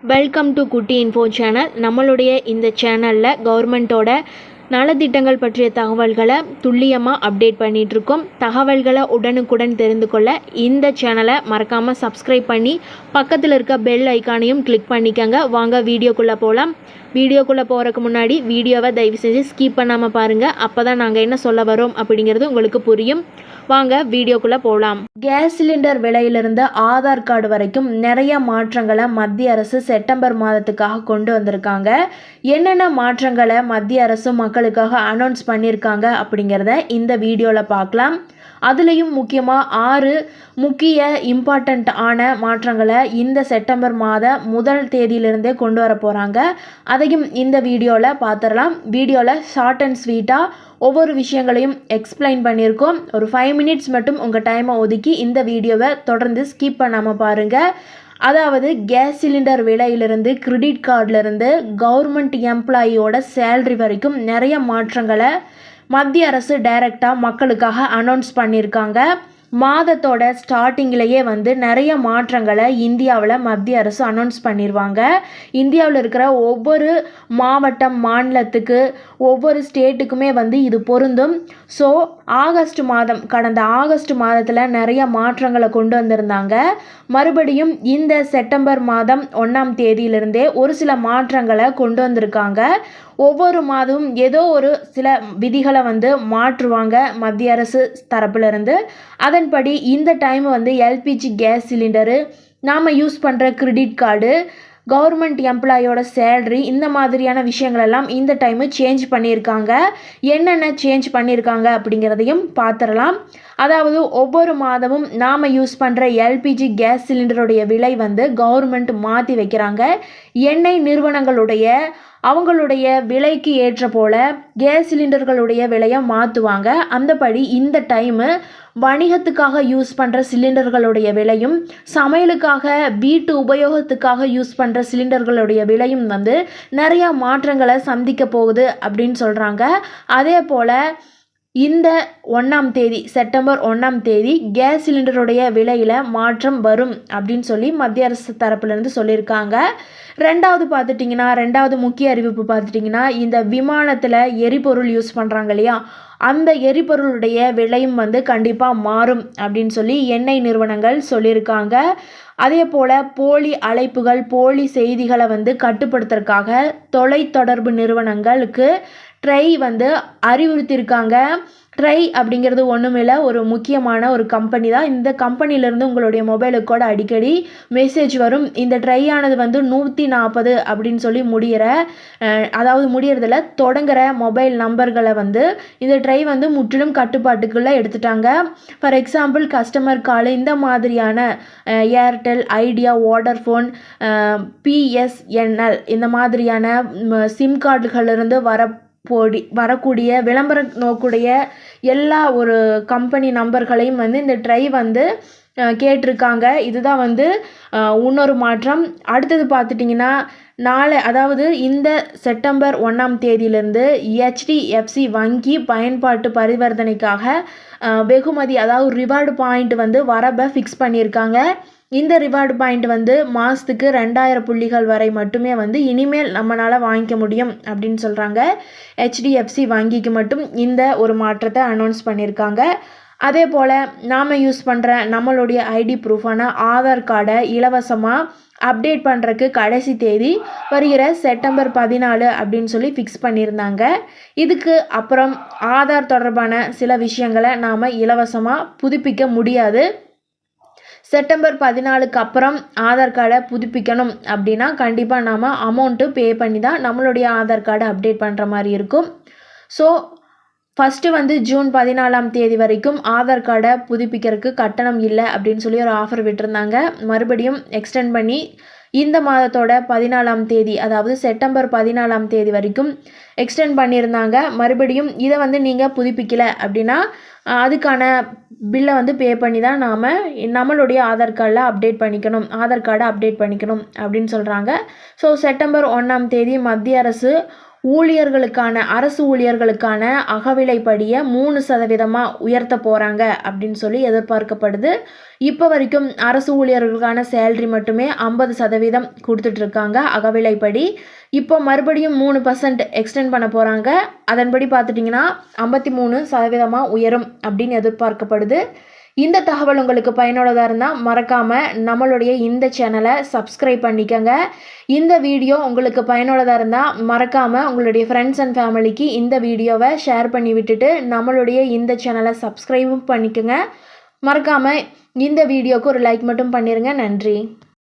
Welcome to குட்டி info channel. நம்மளுடைய இந்த சேனலில் கவர்மெண்ட்டோட நலத்திட்டங்கள் பற்றிய தகவல்களை துல்லியமாக அப்டேட் பண்ணிகிட்ருக்கோம். தகவல்களை உடனுக்குடன் தெரிந்து கொள்ள இந்த சேனலை மறக்காமல் சப்ஸ்கிரைப் பண்ணி பக்கத்தில் இருக்க பெல் ஐக்கானையும் கிளிக் பண்ணிக்கோங்க. வாங்க வீடியோக்குள்ளே போகலாம். வீடியோக்குள்ளே போகிறதுக்கு முன்னாடி வீடியோவை தயவு செஞ்சு ஸ்கிப் பண்ணாமல் பாருங்கள். அப்போ தான் நாங்கள் என்ன சொல்ல வரோம் அப்படிங்கிறது உங்களுக்கு புரியும். வாங்க வீடியோக்குள்ளே போகலாம். கேஸ் சிலிண்டர் விலையிலிருந்து ஆதார் கார்டு வரைக்கும் நிறைய மாற்றங்களை மத்திய அரசு செப்டம்பர் மாதத்துக்காக கொண்டு வந்திருக்காங்க. என்னென்ன மாற்றங்களை மத்திய அரசு மக்களுக்காக அனௌன்ஸ் பண்ணியிருக்காங்க அப்படிங்கிறத இந்த வீடியோவில் பார்க்கலாம். அதுலேயும் முக்கியமாக 6 முக்கிய இம்பார்ட்டண்ட் ஆன மாற்றங்களை இந்த செப்டம்பர் மாத முதல் தேதியிலிருந்தே கொண்டு வர போகிறாங்க. அதையும் இந்த வீடியோவில் பார்த்துடலாம். வீடியோவில் ஷார்ட் அண்ட் ஸ்வீட்டாக ஒவ்வொரு விஷயங்களையும் எக்ஸ்பிளைன் பண்ணியிருக்கோம். ஒரு 5 மினிட்ஸ் மட்டும் உங்கள் டைமை ஒதுக்கி இந்த வீடியோவை தொடர்ந்து ஸ்கிப் பண்ணாமல் பாருங்கள். அதாவது கேஸ் சிலிண்டர் விலையிலிருந்து கிரெடிட் கார்டிலிருந்து கவர்மெண்ட் எம்ப்ளாயியோட சேல்ரி வரைக்கும் நிறைய மாற்றங்களை மத்திய அரசு டைரெக்டாக மக்களுக்காக அனௌன்ஸ் பண்ணியிருக்காங்க. மாதத்தோட ஸ்டார்டிங்லேயே நிறைய மாற்றங்களை இந்தியாவில் மத்திய அரசு அனௌன்ஸ் பண்ணிடுவாங்க. இந்தியாவில் இருக்கிற ஒவ்வொரு மாவட்டம், மாநிலத்துக்கு, ஒவ்வொரு ஸ்டேட்டுக்குமே இது பொருந்தும். ஸோ கடந்த ஆகஸ்ட் மாதத்தில் நிறைய மாற்றங்களை கொண்டு வந்திருந்தாங்க. மறுபடியும் இந்த செப்டம்பர் மாதம் 1ஆம் தேதியிலிருந்தே ஒரு சில மாற்றங்களை கொண்டு வந்திருக்காங்க. ஒவ்வொரு மாதமும் ஏதோ ஒரு சில விதிகளை மாற்றுவாங்க மத்திய அரசு தரப்பிலிருந்து. அதன்படி இந்த டைம் எல்பிஜி கேஸ் சிலிண்டரு, நாம் யூஸ் பண்ணுற கிரெடிட் கார்டு, கவர்மெண்ட் எம்ப்ளாயோட சேல்ரி, இந்த மாதிரியான விஷயங்களெல்லாம் இந்த டைமு சேஞ்ச் பண்ணியிருக்காங்க. என்னென்ன சேஞ்ச் பண்ணியிருக்காங்க அப்படிங்கிறதையும் பார்த்துடலாம். அதாவது ஒவ்வொரு மாதமும் நாம் யூஸ் பண்ணுற எல்பிஜி கேஸ் சிலிண்டருடைய விலை கவர்மெண்ட் மாற்றி வைக்கிறாங்க. எண்ணெய் நிறுவனங்களுடைய அவங்களுடைய விலைக்கு ஏற்ற போல் கேஸ் சிலிண்டர்களுடைய விலையை மாற்றுவாங்க. அந்தபடி இந்த டைமு வணிகத்துக்காக யூஸ் பண்ணுற சிலிண்டர்களுடைய விலையும், சமையலுக்காக வீட்டு உபயோகத்துக்காக யூஸ் பண்ணுற சிலிண்டர்களுடைய விலையும் நிறையா மாற்றங்களை சந்திக்க போகுது அப்படின்னு சொல்கிறாங்க. அதே போல் இந்த 1ஆம் தேதி செப்டம்பர் 1ஆம் தேதி கேஸ் சிலிண்டருடைய விலையில் மாற்றம் வரும் அப்படின்னு சொல்லி மத்திய அரசு தரப்புலேருந்து சொல்லியிருக்காங்க. ரெண்டாவது முக்கிய அறிவிப்பு பார்த்துட்டிங்கன்னா, இந்த விமானத்தில் எரிபொருள் யூஸ் பண்ணுறாங்க இல்லையா, அந்த எரிபொருளுடைய விலையும் கண்டிப்பாக மாறும் அப்படின்னு சொல்லி எண்ணெய் நிறுவனங்கள் சொல்லியிருக்காங்க. அதே போல் போலி அழைப்புகள், போலி செய்திகளை கட்டுப்படுத்துறதுக்காக தொலைத்தொடர்பு நிறுவனங்களுக்கு ட்ரை அறிவுறுத்தியிருக்காங்க. ட்ரை அப்படிங்கிறது ஒன்றுமில்லை, ஒரு முக்கியமான ஒரு கம்பெனி தான். இந்த கம்பெனிலேருந்து உங்களுடைய மொபைலுக்கு கூட அடிக்கடி மெசேஜ் வரும். இந்த ட்ரை ஆனது 140 அப்படின்னு சொல்லி முடியறதில்ல, தொடங்குகிற மொபைல் நம்பர்களை இந்த ட்ரை முற்றிலும் கட்டுப்பாட்டுக்குள்ளே எடுத்துட்டாங்க. ஃபார் எக்ஸாம்பிள் கஸ்டமர் கால், இந்த மாதிரியான ஏர்டெல், ஐடியா, வோடர்ஃபோன், பிஎஸ்என்எல் இந்த மாதிரியான சிம் கார்டுகளிலிருந்து வரக்கூடிய விளம்பர நோக்குடைய எல்லா ஒரு கம்பெனி நம்பர்களையும் இந்த ட்ரை கேட்டிருக்காங்க. இதுதான் இன்னொரு மாற்றம். அடுத்தது பார்த்துட்டிங்கன்னா, அதாவது இந்த செப்டம்பர் 1ஆம் தேதியிலிருந்து HDFC வங்கி பயன்பாட்டு பரிவர்த்தனைக்காக வெகுமதி, அதாவது ரிவார்டு பாயிண்ட் வரப்பை ஃபிக்ஸ் பண்ணியிருக்காங்க. இந்த ரிவார்டு பாயிண்ட் மாதத்துக்கு 2000 புள்ளிகள் வரை மட்டுமே இனிமேல் நம்மளால் வாங்கிக்க முடியும் அப்படின்னு சொல்கிறாங்க. HDFC வங்கிக்கு மட்டும் இந்த ஒரு மாற்றத்தை அனௌன்ஸ் பண்ணியிருக்காங்க. அதே போல் நாம் யூஸ் பண்ணுற நம்மளுடைய ஐடி ப்ரூஃபான ஆதார் கார்டை இலவசமாக அப்டேட் பண்ணுறதுக்கு கடைசி தேதி வருகிற செப்டம்பர் 14 அப்படின்னு சொல்லி ஃபிக்ஸ் பண்ணியிருந்தாங்க. இதுக்கு அப்புறம் ஆதார் தொடர்பான சில விஷயங்களை நாம் இலவசமாக புதுப்பிக்க முடியாது. செப்டம்பர் 14க்கு அப்புறம் ஆதார் கார்டை புதுப்பிக்கணும் அப்படின்னா கண்டிப்பாக நாம் அமௌண்ட்டு பே பண்ணி தான் நம்மளுடைய ஆதார் கார்டை அப்டேட் பண்ணுற மாதிரி இருக்கும். ஸோ ஃபஸ்ட்டு ஜூன் 14ஆம் தேதி வரைக்கும் ஆதார் கார்டை புதுப்பிக்கிறதுக்கு கட்டணம் இல்லை அப்படின்னு சொல்லி ஒரு ஆஃபர் விட்டுருந்தாங்க. மறுபடியும் எக்ஸ்டெண்ட் பண்ணி இந்த மாதத்தோட 14ஆம் தேதி, அதாவது செப்டம்பர் 14ஆம் தேதி வரைக்கும் எக்ஸ்டெண்ட் பண்ணியிருந்தாங்க. மறுபடியும் இதை நீங்கள் புதுப்பிக்கலை அப்படின்னா அதுக்கான பில்லை பே பண்ணி தான் நாம் நம்மளுடைய ஆதார் கார்டை அப்டேட் பண்ணிக்கணும் அப்படின்னு சொல்கிறாங்க. ஸோ செப்டம்பர் 1ஆம் தேதி மத்திய அரசு அரசு ஊழியர்களுக்கான அகவிலைப்படியை 3% உயர்த்த போகிறாங்க அப்படின்னு சொல்லி எதிர்பார்க்கப்படுது. இப்போ வரைக்கும் அரசு ஊழியர்களுக்கான சேலரி மட்டுமே 50% கொடுத்துட்ருக்காங்க அகவிலைப்படி. இப்போ மறுபடியும் 3% எக்ஸ்டெண்ட் பண்ண போகிறாங்க. அதன்படி பார்த்துட்டிங்கன்னா 53% உயரும் அப்படின்னு எதிர்பார்க்கப்படுது. இந்த தகவல் உங்களுக்கு பயனுள்ளதாக இருந்தால் மறக்காமல் நம்மளுடைய இந்த சேனலை சப்ஸ்கிரைப் பண்ணிக்கோங்க. இந்த வீடியோ உங்களுக்கு பயனுள்ளதாக இருந்தால் மறக்காமல் உங்களுடைய ஃப்ரெண்ட்ஸ் அண்ட் ஃபேமிலிக்கு இந்த வீடியோவை ஷேர் பண்ணி விட்டுட்டு நம்மளுடைய இந்த சேனலை சப்ஸ்கிரைபும் பண்ணிக்கோங்க. மறக்காமல் இந்த வீடியோவுக்கு ஒரு லைக் மட்டும் பண்ணிடுங்க. நன்றி.